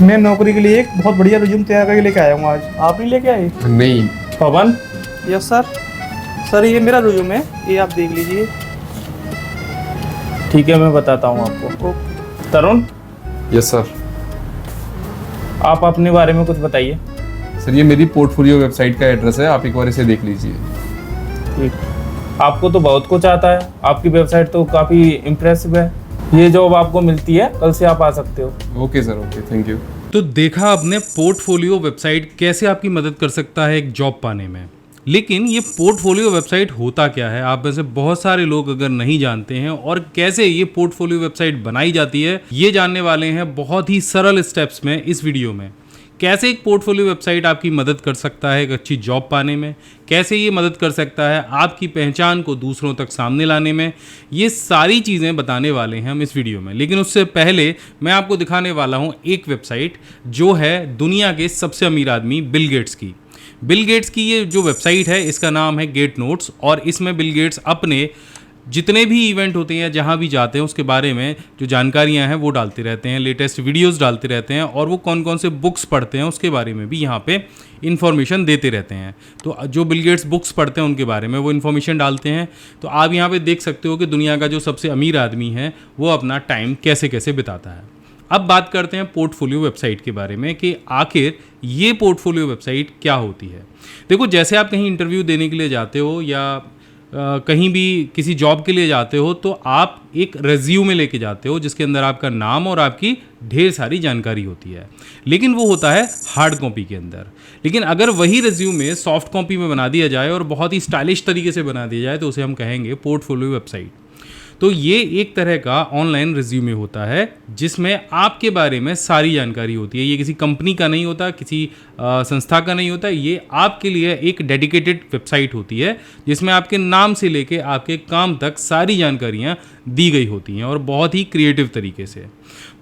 मैं नौकरी के लिए एक बहुत बढ़िया रिज्यूम तैयार करके लेके आया हूँ आज। आप नहीं लेके आए? नहीं। पवन, यस सर। सर ये मेरा रिज्यूम है, ये आप देख लीजिए। ठीक है, मैं बताता हूँ आपको। तरुण, यस सर। आप अपने बारे में कुछ बताइए। सर ये मेरी पोर्टफोलियो वेबसाइट का एड्रेस है, आप एक बार इसे देख लीजिए। ठीक, आपको तो बहुत कुछ आता है, आपकी वेबसाइट तो काफ़ी इम्प्रेसिव है। ये जॉब आपको मिलती है, कल से आप आ सकते हो। Okay sir, okay, thank you. तो देखा आपने पोर्टफोलियो वेबसाइट कैसे आपकी मदद कर सकता है एक जॉब पाने में। लेकिन ये पोर्टफोलियो वेबसाइट होता क्या है, आप में से बहुत सारे लोग अगर नहीं जानते हैं और कैसे ये पोर्टफोलियो वेबसाइट बनाई जाती है, ये जानने वाले हैं बहुत ही सरल स्टेप्स में इस वीडियो में। कैसे एक पोर्टफोलियो वेबसाइट आपकी मदद कर सकता है एक अच्छी जॉब पाने में, कैसे ये मदद कर सकता है आपकी पहचान को दूसरों तक सामने लाने में, ये सारी चीज़ें बताने वाले हैं हम इस वीडियो में। लेकिन उससे पहले मैं आपको दिखाने वाला हूँ एक वेबसाइट जो है दुनिया के सबसे अमीर आदमी बिल गेट्स की। बिल गेट्स की ये जो वेबसाइट है, इसका नाम है गेट नोट्स, और इसमें बिल गेट्स अपने जितने भी इवेंट होते हैं, जहाँ भी जाते हैं, उसके बारे में जो जानकारियाँ हैं वो डालते रहते हैं, लेटेस्ट वीडियोस डालते रहते हैं, और वो कौन कौन से बुक्स पढ़ते हैं उसके बारे में भी यहाँ पे इन्फॉर्मेशन देते रहते हैं। तो जो बिल गेट्स बुक्स पढ़ते हैं उनके बारे में वो इन्फॉर्मेशन डालते हैं। तो आप यहाँ पे देख सकते हो कि दुनिया का जो सबसे अमीर आदमी है वो अपना टाइम कैसे कैसे बिताता है। अब बात करते हैं पोर्टफोलियो वेबसाइट के बारे में कि आखिर ये पोर्टफोलियो वेबसाइट क्या होती है। देखो, जैसे आप कहीं इंटरव्यू देने के लिए जाते हो या कहीं भी किसी जॉब के लिए जाते हो, तो आप एक रेज्यूमे लेके जाते हो जिसके अंदर आपका नाम और आपकी ढेर सारी जानकारी होती है, लेकिन वो होता है हार्ड कॉपी के अंदर। लेकिन अगर वही रेज्यूमे सॉफ्ट कॉपी में बना दिया जाए और बहुत ही स्टाइलिश तरीके से बना दिया जाए तो उसे हम कहेंगे पोर्टफोलियो वेबसाइट। तो ये एक तरह का ऑनलाइन रिज्यूमे होता है जिसमें आपके बारे में सारी जानकारी होती है। ये किसी कंपनी का नहीं होता, किसी संस्था का नहीं होता, ये आपके लिए एक डेडिकेटेड वेबसाइट होती है जिसमें आपके नाम से लेके आपके काम तक सारी जानकारियाँ दी गई होती हैं और बहुत ही क्रिएटिव तरीके से।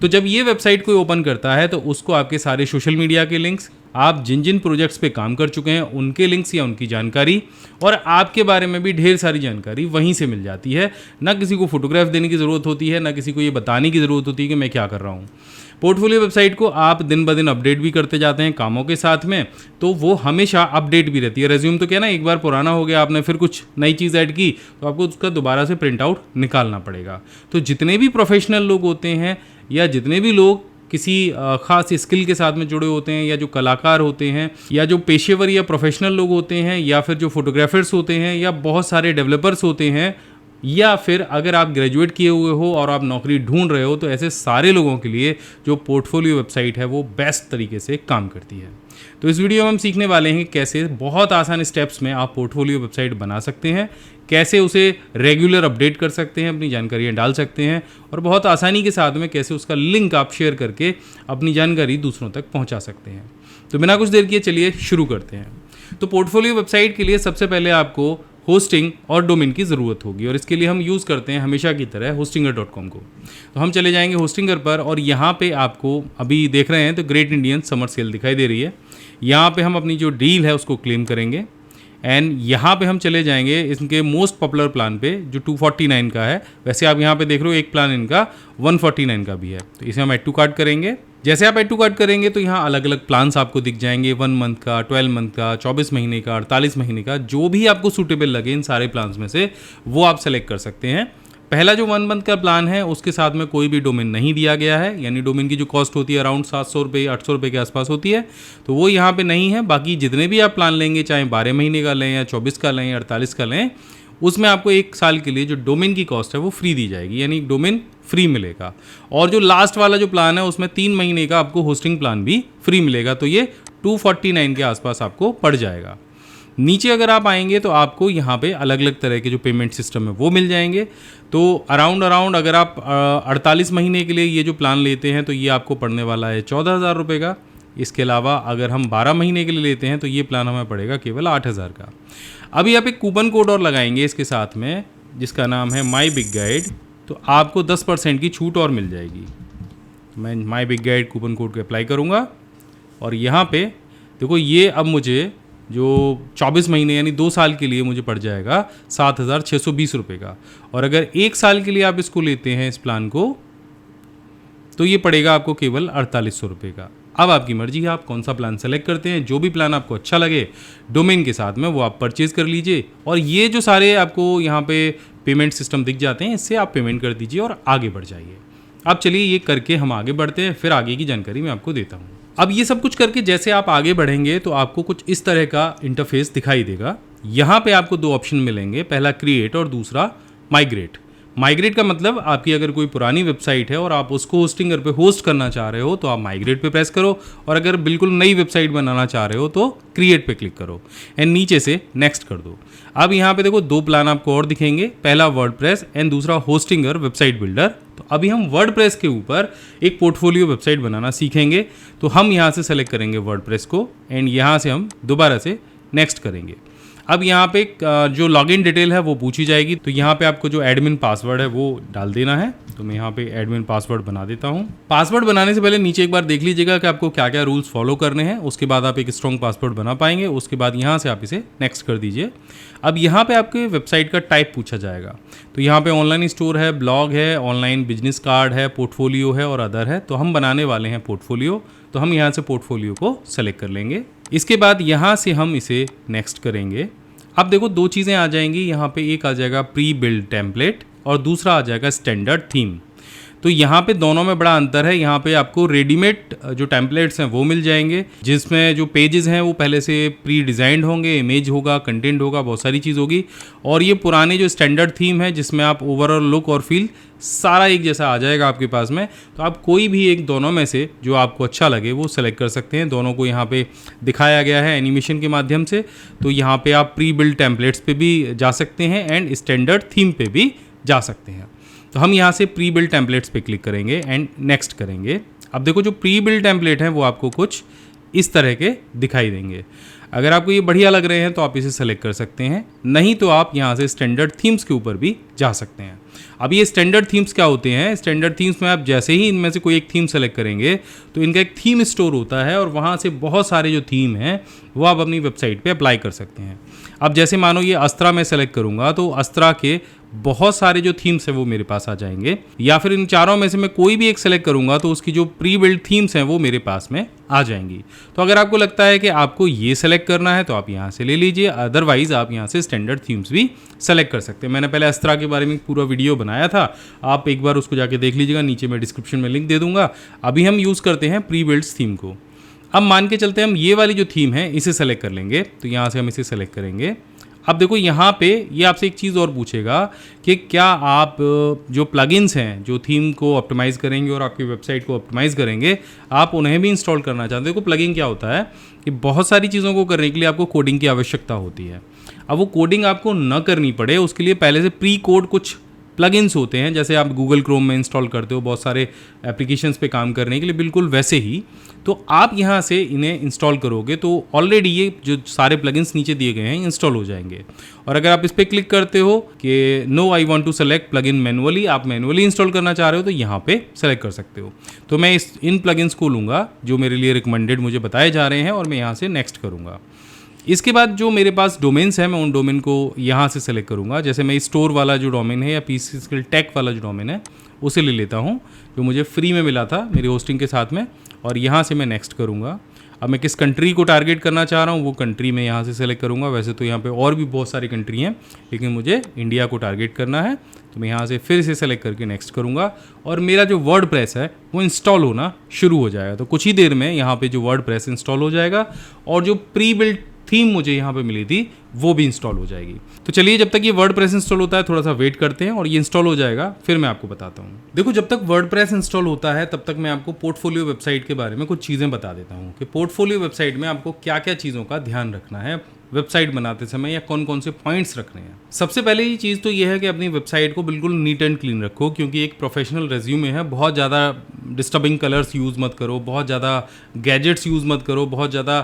तो जब ये वेबसाइट कोई ओपन करता है तो उसको आपके सारे सोशल मीडिया के लिंक्स, आप जिन जिन प्रोजेक्ट्स पे काम कर चुके हैं उनके लिंक्स या उनकी जानकारी, और आपके बारे में भी ढेर सारी जानकारी वहीं से मिल जाती है। ना किसी को फोटोग्राफ देने की ज़रूरत होती है, ना किसी को ये बताने की ज़रूरत होती है कि मैं क्या कर रहा हूँ। पोर्टफोलियो वेबसाइट को आप दिन ब दिन अपडेट भी करते जाते हैं कामों के साथ में, तो वो हमेशा अपडेट भी रहती है। रेज्यूम तो क्या ना, एक बार पुराना हो गया, आपने फिर कुछ नई चीज़ ऐड की तो आपको उसका दोबारा से प्रिंट आउट निकालना पड़ेगा। तो जितने भी प्रोफेशनल लोग होते हैं या जितने भी लोग किसी ख़ास स्किल के साथ में जुड़े होते हैं, या जो कलाकार होते हैं, या जो पेशेवर या प्रोफेशनल लोग होते हैं, या फिर जो फोटोग्राफर्स होते हैं, या बहुत सारे डेवलपर्स होते हैं, या फिर अगर आप ग्रेजुएट किए हुए हो और आप नौकरी ढूंढ रहे हो, तो ऐसे सारे लोगों के लिए जो पोर्टफोलियो वेबसाइट है वो बेस्ट तरीके से काम करती है। तो इस वीडियो में हम सीखने वाले हैं कि कैसे बहुत आसान स्टेप्स में आप पोर्टफोलियो वेबसाइट बना सकते हैं, कैसे उसे रेगुलर अपडेट कर सकते हैं, अपनी जानकारियाँ डाल सकते हैं, और बहुत आसानी के साथ में कैसे उसका लिंक आप शेयर करके अपनी जानकारी दूसरों तक पहुँचा सकते हैं। तो बिना कुछ देर किए चलिए शुरू करते हैं। तो पोर्टफोलियो वेबसाइट के लिए सबसे पहले आपको होस्टिंग और डोमेन की ज़रूरत होगी, और इसके लिए हम यूज़ करते हैं हमेशा की तरह hostinger.com को। तो हम चले जाएंगे होस्टिंगर पर, और यहाँ पे आपको अभी देख रहे हैं तो ग्रेट इंडियन समर सेल दिखाई दे रही है। यहाँ पे हम अपनी जो डील है उसको क्लेम करेंगे, एंड यहाँ पे हम चले जाएंगे इनके मोस्ट पॉपुलर प्लान पे जो 249 का है। वैसे आप यहाँ पे देख रहे हो एक प्लान इनका 149 का भी है, तो इसे हम ऐड टू कार्ट करेंगे। जैसे आप ऐड टू कार्ट करेंगे तो यहाँ अलग अलग प्लान्स आपको दिख जाएंगे, 1 मंथ का, 12 मंथ का, 24 महीने का, 48 महीने का, जो भी आपको सूटेबल लगे इन सारे प्लान्स में से वो आप सेलेक्ट कर सकते हैं। पहला जो 1 मंथ का प्लान है उसके साथ में कोई भी डोमेन नहीं दिया गया है, यानी डोमेन की जो कॉस्ट होती है अराउंड 700 रुपये 800 रुपये के आसपास होती है, तो वो यहाँ पे नहीं है। बाकी जितने भी आप प्लान लेंगे, चाहे 12 महीने का लें या 24 का लें या 48 का लें, उसमें आपको 1 साल के लिए जो डोमेन की कॉस्ट है वो फ्री दी जाएगी, यानी डोमेन फ्री मिलेगा। और जो लास्ट वाला जो प्लान है उसमें 3 महीने का आपको होस्टिंग प्लान भी फ्री मिलेगा, तो ये 249 के आसपास आपको पड़ जाएगा। नीचे अगर आप आएंगे तो आपको यहाँ पे अलग अलग तरह के जो पेमेंट सिस्टम है वो मिल जाएंगे। तो अराउंड अगर आप 48 महीने के लिए ये जो प्लान लेते हैं तो ये आपको पड़ने वाला है 14,000 रुपये का। इसके अलावा अगर हम 12 महीने के लिए लेते हैं तो ये प्लान हमें पड़ेगा केवल 8,000 का। अभी आप एक कूपन कोड और लगाएंगे इसके साथ में जिसका नाम है माई बिग गाइड, तो आपको 10% की छूट और मिल जाएगी। मैं माई बिग गाइड कूपन कोड को अप्लाई करूँगा, और यहाँ पे देखो ये अब मुझे जो 24 महीने यानी 2 साल के लिए मुझे पड़ जाएगा 7,620 रुपये का। और अगर 1 साल के लिए आप इसको लेते हैं इस प्लान को, तो ये पड़ेगा आपको केवल 4,800 रुपये का। अब आपकी मर्जी है आप कौन सा प्लान सेलेक्ट करते हैं। जो भी प्लान आपको अच्छा लगे डोमेन के साथ में वो आप परचेज कर लीजिए और ये जो सारे आपको यहाँ पे पेमेंट सिस्टम दिख जाते हैं इससे आप पेमेंट कर दीजिए और आगे बढ़ जाइए। अब चलिए ये करके हम आगे बढ़ते हैं, फिर आगे की जानकारी मैं आपको देता हूँ। अब ये सब कुछ करके जैसे आप आगे बढ़ेंगे तो आपको कुछ इस तरह का इंटरफेस दिखाई देगा। यहाँ पे आपको दो ऑप्शन मिलेंगे, पहला क्रिएट और दूसरा माइग्रेट। माइग्रेट का मतलब आपकी अगर कोई पुरानी वेबसाइट है और आप उसको होस्टिंगर पे होस्ट करना चाह रहे हो तो आप माइग्रेट पे प्रेस करो और अगर बिल्कुल नई वेबसाइट बनाना चाह रहे हो तो क्रिएट पे क्लिक करो एंड नीचे से नेक्स्ट कर दो। अब यहाँ पे देखो दो प्लान आपको और दिखेंगे, पहला वर्डप्रेस एंड दूसरा होस्टिंगर वेबसाइट बिल्डर। तो अभी हम वर्डप्रेस के ऊपर एक पोर्टफोलियो वेबसाइट बनाना सीखेंगे। तो हम यहाँ से सेलेक्ट करेंगे वर्डप्रेस को एंड यहाँ से हम दोबारा से नेक्स्ट करेंगे। अब यहाँ पे जो लॉगिन डिटेल है वो पूछी जाएगी, तो यहाँ पे आपको जो एडमिन पासवर्ड है वो डाल देना है। तो मैं यहाँ पे एडमिन पासवर्ड बना देता हूँ। पासवर्ड बनाने से पहले नीचे एक बार देख लीजिएगा कि आपको क्या क्या रूल्स फॉलो करने हैं, उसके बाद आप एक स्ट्रॉन्ग पासवर्ड बना पाएंगे। उसके बाद यहाँ से आप इसे नेक्स्ट कर दीजिए। अब यहाँ पे आपके वेबसाइट का टाइप पूछा जाएगा, तो यहाँ पे ऑनलाइन स्टोर है, ब्लॉग है, ऑनलाइन बिजनेस कार्ड है, पोर्टफोलियो है और अदर है। तो हम बनाने वाले हैं पोर्टफोलियो, तो हम यहाँ से पोर्टफोलियो को सेलेक्ट कर लेंगे। इसके बाद यहाँ से हम इसे नेक्स्ट करेंगे। अब देखो दो चीज़ें आ जाएंगी यहाँ पे, एक आ जाएगा प्री बिल्ड टेम्पलेट और दूसरा आ जाएगा स्टैंडर्ड थीम। तो यहाँ पे दोनों में बड़ा अंतर है। यहाँ पे आपको रेडीमेड जो टेम्पलेट्स हैं वो मिल जाएंगे जिसमें जो पेजेस हैं वो पहले से प्री डिज़ाइंड होंगे, इमेज होगा, कंटेंट होगा, बहुत सारी चीज़ होगी। और ये पुराने जो स्टैंडर्ड थीम है जिसमें आप ओवरऑल लुक और फील सारा एक जैसा आ जाएगा आपके पास में। तो आप कोई भी एक दोनों में से जो आपको अच्छा लगे वो सेलेक्ट कर सकते हैं। दोनों को यहाँ पे दिखाया गया है एनिमेशन के माध्यम से। तो यहाँ पे आप प्री बिल्ड टेम्पलेट्स पे भी जा सकते हैं एंड स्टैंडर्ड थीम पे भी जा सकते हैं। तो हम यहाँ से प्री बिल्ड टेम्पलेट्स पे क्लिक करेंगे एंड नेक्स्ट करेंगे। अब देखो जो प्री बिल्ड टेम्पलेट हैं वो आपको कुछ इस तरह के दिखाई देंगे। अगर आपको ये बढ़िया लग रहे हैं तो आप इसे सेलेक्ट कर सकते हैं, नहीं तो आप यहाँ से स्टैंडर्ड थीम्स के ऊपर भी जा सकते हैं। अब ये स्टैंडर्ड थीम्स क्या होते हैं? स्टैंडर्ड थीम्स में आप जैसे ही इनमें से कोई एक थीम सेलेक्ट करेंगे तो इनका एक थीम स्टोर होता है और वहाँ से बहुत सारे जो थीम हैं वो आप अपनी वेबसाइट पे अप्लाई कर सकते हैं। अब जैसे मानो ये अस्त्रा में सेलेक्ट करूँगा तो अस्त्रा के बहुत सारे जो थीम्स हैं वो मेरे पास आ जाएंगे, या फिर इन चारों में से मैं कोई भी एक सेलेक्ट करूंगा तो उसकी जो प्री बिल्ड थीम्स हैं वो मेरे पास में आ जाएंगी। तो अगर आपको लगता है कि आपको ये सेलेक्ट करना है तो आप यहाँ से ले लीजिए, अदरवाइज आप यहाँ से स्टैंडर्ड थीम्स भी सेलेक्ट कर सकते हैं। मैंने पहले अस्त्रा के बारे में पूरा वीडियो बनाया था, आप एक बार उसको जाके देख लीजिएगा, नीचे मैं डिस्क्रिप्शन में लिंक दे दूंगा। अभी हम यूज़ करते हैं प्री बिल्ड थीम को। अब मान के चलते हम ये वाली जो थीम है इसे सेलेक्ट कर लेंगे, तो यहाँ से हम इसे सेलेक्ट करेंगे। अब देखो यहाँ पे ये आपसे एक चीज़ और पूछेगा कि क्या आप जो प्लगइन्स हैं जो थीम को ऑप्टिमाइज़ करेंगे और आपकी वेबसाइट को ऑप्टिमाइज़ करेंगे, आप उन्हें भी इंस्टॉल करना चाहते हैं। देखो प्लगइन क्या होता है कि बहुत सारी चीज़ों को करने के लिए आपको कोडिंग की आवश्यकता होती है। अब वो कोडिंग आपको न करनी पड़े उसके लिए पहले से प्री कोड कुछ प्लगइन्स होते हैं, जैसे आप गूगल क्रोम में इंस्टॉल करते हो बहुत सारे एप्लीकेशंस पे काम करने के लिए, बिल्कुल वैसे ही। तो आप यहाँ से इन्हें इंस्टॉल करोगे तो ऑलरेडी ये जो सारे प्लगइन्स नीचे दिए गए हैं इंस्टॉल हो जाएंगे। और अगर आप इस पर क्लिक करते हो कि no I want to select plugin manually, आप मैनुअली इंस्टॉल करना चाह रहे हो तो यहाँ पे सेलेक्ट कर सकते हो। तो मैं इन प्लगइन्स को लूँगा जो मेरे लिए रिकमेंडेड मुझे बताए जा रहे हैं और मैं यहाँ से नेक्स्ट करूँगा। इसके बाद जो मेरे पास डोमेन्स है मैं उन डोमेन को यहाँ से सेलेक्ट करूँगा। जैसे मैं स्टोर वाला जो डोमेन है या पीसी स्किल टेक वाला जो डोमेन है उसे ले लेता हूँ, जो मुझे फ्री में मिला था मेरी होस्टिंग के साथ में, और यहाँ से मैं नेक्स्ट करूँगा। अब मैं किस कंट्री को टारगेट करना चाह रहा हूँ वो कंट्री मैं यहाँ से सेलेक्ट करूँगा। वैसे तो यहाँ पे और भी बहुत सारी कंट्री हैं लेकिन मुझे इंडिया को टारगेट करना है, तो मैं यहाँ से फिर से सेलेक्ट करके नेक्स्ट करूँगा और मेरा जो वर्डप्रेस है वो इंस्टॉल होना शुरू हो जाएगा। तो कुछ ही देर में यहाँ पे जो वर्डप्रेस इंस्टॉल हो जाएगा और जो प्री बिल्ड थीम मुझे यहाँ पे मिली थी वो भी इंस्टॉल हो जाएगी। तो चलिए जब तक ये वर्डप्रेस इंस्टॉल होता है थोड़ा सा वेट करते हैं और ये इंस्टॉल हो जाएगा फिर मैं आपको बताता हूँ। देखो जब तक वर्डप्रेस इंस्टॉल होता है तब तक मैं आपको पोर्टफोलियो वेबसाइट के बारे में कुछ चीज़ें बता देता हूँ कि पोर्टफोलियो वेबसाइट में आपको क्या क्या चीज़ों का ध्यान रखना है वेबसाइट बनाते समय, या कौन कौन से पॉइंट्स रखने हैं। सबसे पहले ये चीज़ तो ये है कि अपनी वेबसाइट को बिल्कुल नीट एंड क्लीन रखो, क्योंकि एक प्रोफेशनल रेज्यूमे है। बहुत ज़्यादा डिस्टर्बिंग कलर्स यूज़ मत करो, बहुत ज़्यादा गैजेट्स यूज़ मत करो, बहुत ज़्यादा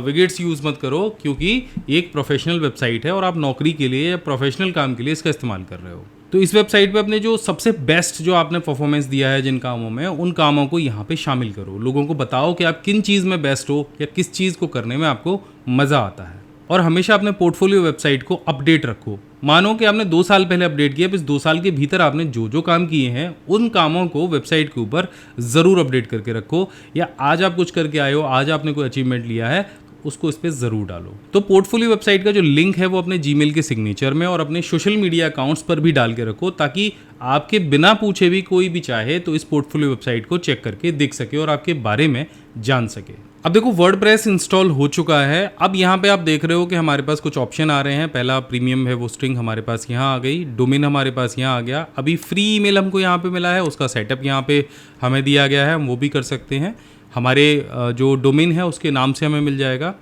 विगेट्स यूज़ मत करो, क्योंकि एक प्रोफेशनल वेबसाइट है और आप नौकरी के लिए या प्रोफेशनल काम के लिए इसका इस्तेमाल कर रहे हो। तो इस वेबसाइट पे अपने जो सबसे बेस्ट जो आपने परफॉर्मेंस दिया है जिन कामों में, उन कामों को यहाँ पे शामिल करो। लोगों को बताओ कि आप किन चीज़ में बेस्ट हो या किस चीज़ को करने में आपको मज़ा आता है। और हमेशा अपने पोर्टफोलियो वेबसाइट को अपडेट रखो। मानो कि आपने 2 साल पहले अपडेट किया, इस 2 साल के भीतर आपने जो जो काम किए हैं उन कामों को वेबसाइट के ऊपर ज़रूर अपडेट करके रखो, या आज आप कुछ करके आए हो, आज आपने कोई अचीवमेंट लिया है, उसको इस पर ज़रूर डालो। तो पोर्टफोलियो वेबसाइट का जो लिंक है वो अपने जीमेल के सिग्नेचर में और अपने सोशल मीडिया अकाउंट्स पर भी डाल के रखो, ताकि आपके बिना पूछे भी कोई भी चाहे तो इस पोर्टफोलियो वेबसाइट को चेक करके देख सके और आपके बारे में जान सके। अब देखो वर्डप्रेस इंस्टॉल हो चुका है। अब यहाँ पे आप देख रहे हो कि हमारे पास कुछ ऑप्शन आ रहे हैं। पहला प्रीमियम है वो स्ट्रिंग हमारे पास यहाँ आ गई, डोमेन हमारे पास यहाँ आ गया, अभी फ्री ईमेल हमको यहाँ पे मिला है, उसका सेटअप यहाँ पे हमें दिया गया है, हम वो भी कर सकते हैं। हमारे जो डोमेन है उसके नाम से हमें मिल जाएगा।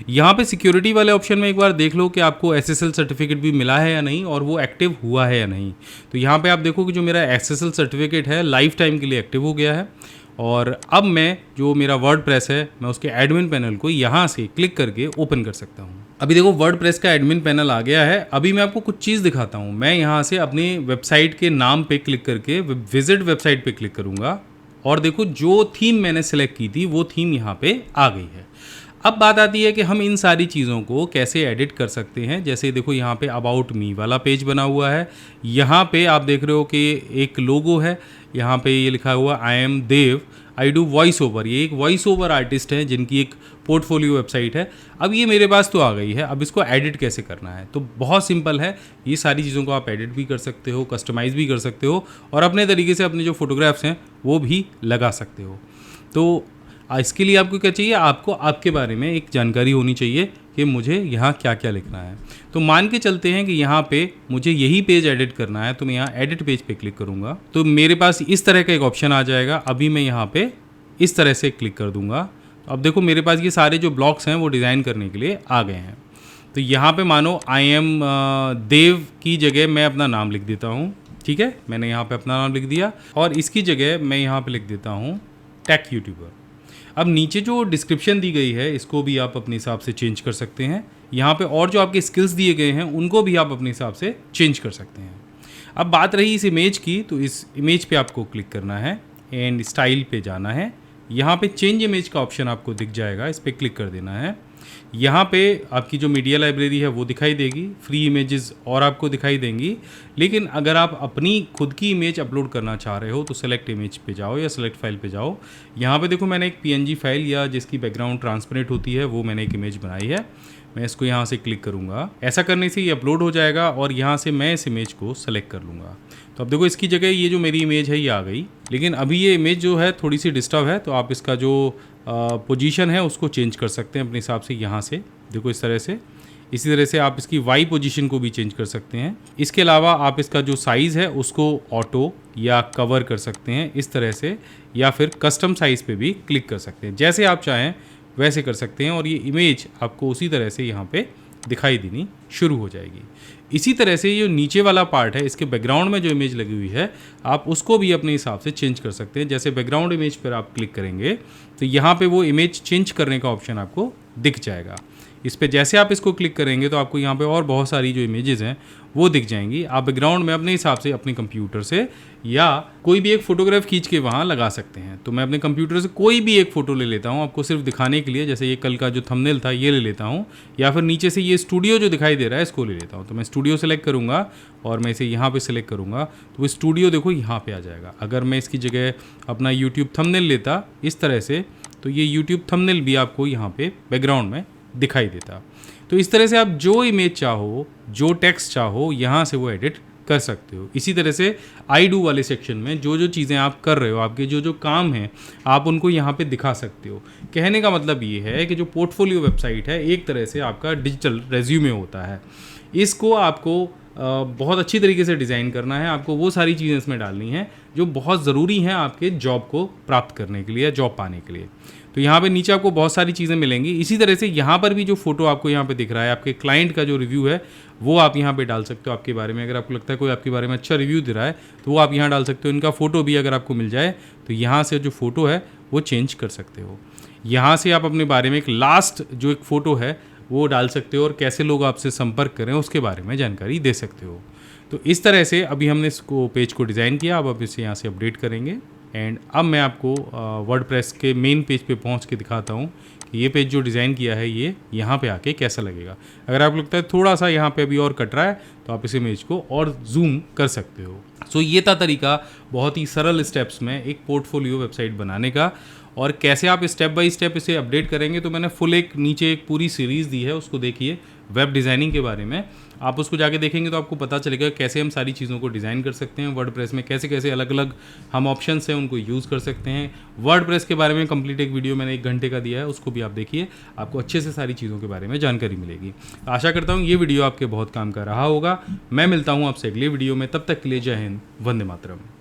यहाँ पे सिक्योरिटी वाले ऑप्शन में एक बार देख लो कि आपको SSL सर्टिफिकेट भी मिला है या नहीं और वो एक्टिव हुआ है या नहीं। तो यहाँ पे आप देखो कि जो मेरा SSL सर्टिफिकेट है लाइफ टाइम के लिए एक्टिव हो गया है। और अब मैं जो मेरा वर्डप्रेस है मैं उसके एडमिन पैनल को यहाँ से क्लिक करके ओपन कर सकता हूँ। अभी देखो वर्डप्रेस का एडमिन पैनल आ गया है। अभी मैं आपको कुछ चीज़ दिखाता हूँ। मैं यहाँ से अपनी वेबसाइट के नाम पे क्लिक करके विजिट वेबसाइट पे क्लिक करूँगा और देखो जो थीम मैंने सेलेक्ट की थी वो थीम यहाँ पे आ गई है। अब बात आती है कि हम इन सारी चीज़ों को कैसे एडिट कर सकते हैं। जैसे देखो यहाँ पे अबाउट मी वाला पेज बना हुआ है, यहाँ पे आप देख रहे हो कि एक लोगो है, यहाँ पे ये लिखा हुआ I am Dev, I do voice over. ये एक वॉइस ओवर आर्टिस्ट है जिनकी एक पोर्टफोलियो वेबसाइट है। अब ये मेरे पास तो आ गई है, अब इसको एडिट कैसे करना है? तो बहुत सिंपल है, ये सारी चीज़ों को आप एडिट भी कर सकते हो, कस्टमाइज़ भी कर सकते हो और अपने तरीके से अपने जो फोटोग्राफ्स हैं वो भी लगा सकते हो। तो इसके लिए आपको क्या चाहिए? आपको आपके बारे में एक जानकारी होनी चाहिए कि मुझे यहाँ क्या क्या लिखना है। तो मान के चलते हैं कि यहाँ पे मुझे यही पेज एडिट करना है, तो मैं यहाँ एडिट पेज पे क्लिक करूँगा तो मेरे पास इस तरह का एक ऑप्शन आ जाएगा। अभी मैं यहाँ पे इस तरह से क्लिक कर दूँगा। तो अब देखो मेरे पास ये सारे जो ब्लॉक्स हैं वो डिज़ाइन करने के लिए आ गए हैं। तो यहाँ पे मानो आई एम देव की जगह मैं अपना नाम लिख देता हूँ। ठीक है, मैंने यहाँ पे अपना नाम लिख दिया और इसकी जगह मैं यहाँ पे लिख देता हूँ टेक यूट्यूबर। अब नीचे जो डिस्क्रिप्शन दी गई है इसको भी आप अपने हिसाब से चेंज कर सकते हैं। यहाँ पे और जो आपके स्किल्स दिए गए हैं उनको भी आप अपने हिसाब से चेंज कर सकते हैं। अब बात रही इस इमेज की, तो इस इमेज पे आपको क्लिक करना है एंड स्टाइल पे जाना है। यहाँ पे चेंज इमेज का ऑप्शन आपको दिख जाएगा, इस पर क्लिक कर देना है। यहाँ पे आपकी जो मीडिया लाइब्रेरी है वो दिखाई देगी, फ्री इमेजेस और आपको दिखाई देंगी। लेकिन अगर आप अपनी खुद की इमेज अपलोड करना चाह रहे हो तो सेलेक्ट इमेज पे जाओ या सेलेक्ट फाइल पे जाओ। यहाँ पे देखो मैंने एक PNG फाइल या जिसकी बैकग्राउंड ट्रांसपेरेंट होती है वो मैंने एक इमेज बनाई है। मैं इसको यहाँ से क्लिक करूँगा, ऐसा करने से ये अपलोड हो जाएगा और यहाँ से मैं इस इमेज को सेलेक्ट कर लूँगा। तो अब देखो इसकी जगह ये जो मेरी इमेज है ये आ गई, लेकिन अभी ये इमेज जो है थोड़ी सी डिस्टर्ब है, तो आप इसका जो पोजीशन है उसको चेंज कर सकते हैं अपने हिसाब से। यहाँ से देखो इस तरह से, इसी तरह से आप इसकी वाई पोजीशन को भी चेंज कर सकते हैं। इसके अलावा आप इसका जो साइज़ है उसको ऑटो या कवर कर सकते हैं इस तरह से, या फिर कस्टम साइज़ पे भी क्लिक कर सकते हैं। जैसे आप चाहें वैसे कर सकते हैं और ये इमेज आपको उसी तरह से यहाँ पे दिखाई देनी शुरू हो जाएगी। इसी तरह से ये नीचे वाला पार्ट है, इसके बैकग्राउंड में जो इमेज लगी हुई है आप उसको भी अपने हिसाब से चेंज कर सकते हैं। जैसे बैकग्राउंड इमेज पर आप क्लिक करेंगे तो यहाँ पे वो इमेज चेंज करने का ऑप्शन आपको दिख जाएगा। इस पर जैसे आप इसको क्लिक करेंगे तो आपको यहाँ पे और बहुत सारी जो इमेजेस हैं वो दिख जाएंगी। आप बैकग्राउंड में अपने हिसाब से अपने कंप्यूटर से या कोई भी एक फ़ोटोग्राफ खींच के वहाँ लगा सकते हैं। तो मैं अपने कंप्यूटर से कोई भी एक फ़ोटो ले लेता हूँ आपको सिर्फ दिखाने के लिए। जैसे ये कल का जो थंबनेल था ये ले लेता हूँ, या फिर नीचे से ये स्टूडियो जो दिखाई दे रहा है इसको ले लेता हूँ। तो मैं स्टूडियो सेलेक्ट करूँगा और मैं इसे यहाँ पर सेलेक्ट करूँगा तो वो स्टूडियो देखो यहाँ पर आ जाएगा। अगर मैं इसकी जगह अपना यूट्यूब थंबनेल लेता इस तरह से तो ये यूट्यूब थंबनेल भी आपको यहाँ पे बैकग्राउंड में दिखाई देता। तो इस तरह से आप जो इमेज चाहो, जो टेक्स्ट चाहो, यहाँ से वो एडिट कर सकते हो। इसी तरह से आई डू वाले सेक्शन में जो जो चीज़ें आप कर रहे हो, आपके जो जो काम हैं, आप उनको यहाँ पे दिखा सकते हो। कहने का मतलब ये है कि जो पोर्टफोलियो वेबसाइट है एक तरह से आपका डिजिटल रेज्यूमे होता है। इसको आपको बहुत अच्छी तरीके से डिज़ाइन करना है। आपको वो सारी चीज़ें इसमें डालनी हैं जो बहुत ज़रूरी हैं आपके जॉब को प्राप्त करने के लिए, जॉब पाने के लिए। तो यहाँ पे नीचे आपको बहुत सारी चीज़ें मिलेंगी। इसी तरह से यहाँ पर भी जो फोटो आपको यहाँ पे दिख रहा है, आपके क्लाइंट का जो रिव्यू है वो आप यहाँ पे डाल सकते हो आपके बारे में। अगर आपको लगता है कोई आपके बारे में अच्छा रिव्यू दे रहा है तो वो आप यहाँ डाल सकते हो। इनका फ़ोटो भी अगर आपको मिल जाए तो यहाँ से जो फ़ोटो है वो चेंज कर सकते हो। यहाँ से आप अपने बारे में एक लास्ट जो एक फ़ोटो है वो डाल सकते हो और कैसे लोग आपसे संपर्क करें उसके बारे में जानकारी दे सकते हो। तो इस तरह से अभी हमने इसको पेज को डिज़ाइन किया। अब इसे यहाँ से अपडेट करेंगे एंड अब मैं आपको वर्डप्रेस के मेन पेज पे पहुंच के दिखाता हूं कि ये पेज जो डिज़ाइन किया है ये यहाँ पे आके कैसा लगेगा। अगर आपको लगता है थोड़ा सा यहाँ पे अभी और कट रहा है तो आप इस इमेज को और जूम कर सकते हो। सो ये था तरीका बहुत ही सरल स्टेप्स में एक पोर्टफोलियो वेबसाइट बनाने का। और कैसे आप स्टेप बाय स्टेप इसे अपडेट करेंगे तो मैंने फुल एक नीचे एक पूरी सीरीज़ दी है, उसको देखिए वेब डिज़ाइनिंग के बारे में। आप उसको जाके देखेंगे तो आपको पता चलेगा कैसे हम सारी चीज़ों को डिज़ाइन कर सकते हैं वर्डप्रेस में, कैसे कैसे अलग अलग हम ऑप्शंस हैं उनको यूज़ कर सकते हैं। वर्डप्रेस के बारे में कंप्लीट एक वीडियो मैंने 1 घंटे का दिया है, उसको भी आप देखिए, आपको अच्छे से सारी चीज़ों के बारे में जानकारी मिलेगी। आशा करता हूँ ये वीडियो आपके बहुत काम का रहा होगा। मैं मिलता हूँ आपसे अगले वीडियो में, तब तक के लिए जय हिंद, वंदे मातरम।